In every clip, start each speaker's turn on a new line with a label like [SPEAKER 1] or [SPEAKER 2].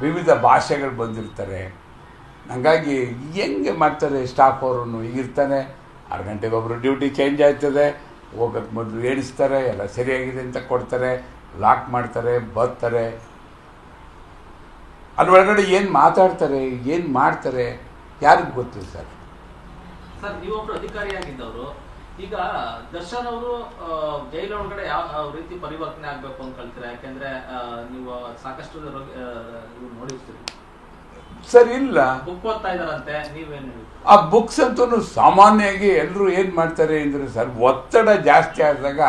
[SPEAKER 1] ವಿವಿಧ ಭಾಷೆಗಳು ಬಂದಿರ್ತಾರೆ. ಹಂಗಾಗಿ ಹೆಂಗೆ ಮಾಡ್ತಾರೆ ಸ್ಟಾಫ್ ಅವರು, ಈಗಿರ್ತಾನೆ 6 ಗಂಟೆಗೆ ಒಬ್ಬರು ಡ್ಯೂಟಿ ಚೇಂಜ್ ಆಯ್ತದೆ, ಹೋಗೋಕ್ಕೆ ಮೊದಲು ಎಣಿಸ್ತಾರೆ, ಎಲ್ಲ ಸರಿಯಾಗಿದೆ ಅಂತ ಕೊಡ್ತಾರೆ, ಲಾಕ್ ಮಾಡ್ತಾರೆ, ಬರ್ತಾರೆ. ಅದ್ರೊಳಗಡೆ ಏನು ಮಾತಾಡ್ತಾರೆ, ಏನು ಮಾಡ್ತಾರೆ ಯಾರಿಗೂ ಗೊತ್ತಿಲ್ಲ ಸರ್.
[SPEAKER 2] ಸರ್, ನೀವೊಬ್ರು ಅಧಿಕಾರಿಯಾಗಿದ್ದವರು, ಈಗ ದರ್ಶನ್ ಅವರು ಜೈಲೊಳಗಡೆ ಯಾವ ರೀತಿ ಪರಿವರ್ತನೆ ಆಗಬೇಕು ಅಂತ ಕಳ್ತೀರಾ? ಯಾಕೆಂದ್ರೆ ನೀವು ಸಾಕಷ್ಟು ನೋಡಿರ್ತೀರಿ
[SPEAKER 1] ಸರ್. ಇಲ್ಲ,
[SPEAKER 2] ಬುಕ್ ಓದ್ತಾ ಇದಾರಂತೆ, ನೀವೇನು
[SPEAKER 1] ಆ ಬುಕ್ಸ್ ಅಂತೂ ಸಾಮಾನ್ಯವಾಗಿ ಎಲ್ಲರೂ ಏನು ಮಾಡ್ತಾರೆ ಅಂದರೆ ಸರ್, ಒತ್ತಡ ಜಾಸ್ತಿ ಆದಾಗ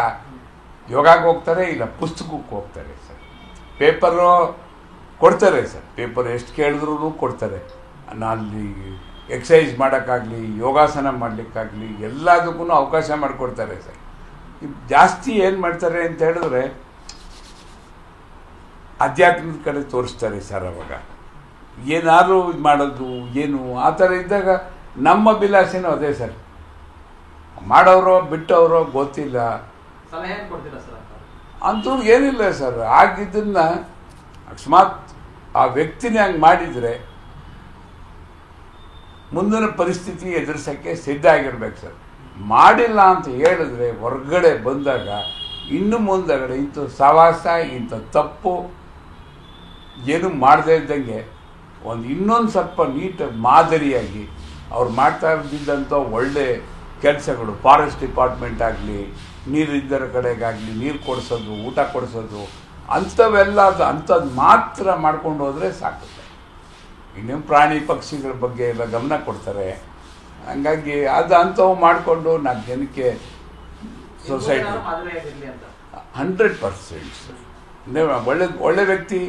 [SPEAKER 1] ಯೋಗಕ್ಕೆ ಹೋಗ್ತಾರೆ, ಇಲ್ಲ ಪುಸ್ತಕಕ್ಕೆ ಹೋಗ್ತಾರೆ ಸರ್. ಪೇಪರು ಕೊಡ್ತಾರೆ ಸರ್, ಪೇಪರ್ ಎಷ್ಟು ಕೇಳಿದ್ರೂ ಕೊಡ್ತಾರೆ. ಅಲ್ಲಿ ಎಕ್ಸಸೈಸ್ ಮಾಡೋಕ್ಕಾಗಲಿ, ಯೋಗಾಸನ ಮಾಡಲಿಕ್ಕಾಗಲಿ ಎಲ್ಲದಕ್ಕೂ ಅವಕಾಶ ಮಾಡಿಕೊಡ್ತಾರೆ ಸರ್. ಜಾಸ್ತಿ ಏನು ಮಾಡ್ತಾರೆ ಅಂತ ಹೇಳಿದ್ರೆ ಅಧ್ಯಾತ್ಮದ ಕಡೆ ತೋರಿಸ್ತಾರೆ ಸರ್. ಅವಾಗ ಏನಾದರೂ ಇದು ಮಾಡೋದು ಏನು ಆ ಥರ ಇದ್ದಾಗ ನಮ್ಮ ಅಭಿಲಾಷೆನೂ ಅದೇ ಸರ್. ಮಾಡೋರೋ ಬಿಟ್ಟವರೋ ಗೊತ್ತಿಲ್ಲ.
[SPEAKER 2] ಸಲಹೆ ಕೊಡ್ತೀರಾ ಸರ್?
[SPEAKER 1] ಅಂತೂ ಏನಿಲ್ಲ ಸರ್. ಆಗಿದ್ದನ್ನ ಅಕಸ್ಮಾತ್ ಆ ವ್ಯಕ್ತಿನೇ ಹಂಗೆ ಮಾಡಿದರೆ ಮುಂದಿನ ಪರಿಸ್ಥಿತಿ ಎದುರಿಸೋಕ್ಕೆ ಸಿದ್ಧ ಆಗಿರ್ಬೇಕು ಸರ್. ಮಾಡಿಲ್ಲ ಅಂತ ಹೇಳಿದ್ರೆ ಹೊರಗಡೆ ಬಂದಾಗ ಇನ್ನು ಮುಂದಗಡೆ ಇಂಥ ಸವಾಸ, ಇಂಥ ತಪ್ಪು ಏನು ಮಾಡದೇ ಇದ್ದಂಗೆ ಇನ್ನೊಂದು ಸ್ವಲ್ಪ ನೀಟಾಗಿ ಮಾದರಿಯಾಗಿ ಅವ್ರು ಮಾಡ್ತಾ ಇದ್ದಿದ್ದಂಥ ಒಳ್ಳೆ ಕೆಲಸಗಳು, ಫಾರೆಸ್ಟ್ ಡಿಪಾರ್ಟ್ಮೆಂಟ್ ಆಗಲಿ, ನೀರಿದ್ದರ ಕಡೆಗಾಗಲಿ, ನೀರು ಕೊಡಿಸೋದು, ಊಟ ಕೊಡಿಸೋದು, ಅಂಥದ್ದು ಮಾತ್ರ ಮಾಡ್ಕೊಂಡು ಹೋದರೆ ಸಾಕು. ಇನ್ನೇನು ಪ್ರಾಣಿ ಪಕ್ಷಿಗಳ ಬಗ್ಗೆ ಎಲ್ಲ ಗಮನ ಕೊಡ್ತಾರೆ. ಹಂಗಾಗಿ ಅಂಥವು ಮಾಡಿಕೊಂಡು 4 ಜನಕ್ಕೆ ಸೊಸೈಟಿ 100% ಒಳ್ಳೆ ವ್ಯಕ್ತಿ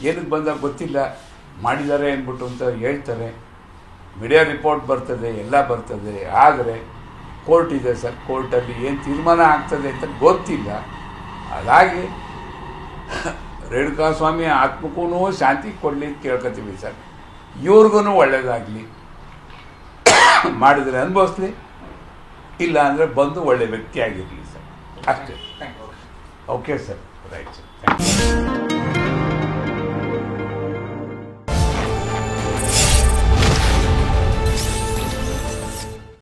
[SPEAKER 1] ಏನಕ್ಕೆ ಬಂದಾಗ ಗೊತ್ತಿಲ್ಲ, ಮಾಡಿದ್ದಾರೆ ಅಂದ್ಬಿಟ್ಟು ಅಂತ ಹೇಳ್ತಾರೆ. ಮೀಡಿಯಾ ರಿಪೋರ್ಟ್ ಬರ್ತದೆ, ಎಲ್ಲ ಬರ್ತದೆ. ಆದರೆ ಕೋರ್ಟ್ ಇದೆ ಸರ್, ಕೋರ್ಟಲ್ಲಿ ಏನು ತೀರ್ಮಾನ ಆಗ್ತದೆ ಅಂತ ಗೊತ್ತಿಲ್ಲ. ಹಾಗಾಗಿ ರೇಣುಕಾಸ್ವಾಮಿ ಆತ್ಮಕ್ಕೂ ಶಾಂತಿ ಕೊಡಲಿ ಅಂತ ಕೇಳ್ಕೊತೀವಿ ಸರ್. ಇವ್ರಿಗೂ ಒಳ್ಳೇದಾಗಲಿ, ಮಾಡಿದರೆ ಅನುಭವಿಸ್ಲಿ, ಇಲ್ಲ ಅಂದರೆ ಬಂದು ಒಳ್ಳೆ ವ್ಯಕ್ತಿ ಆಗಿರಲಿ ಸರ್, ಅಷ್ಟೇ. Okay sir, right sir, thank you.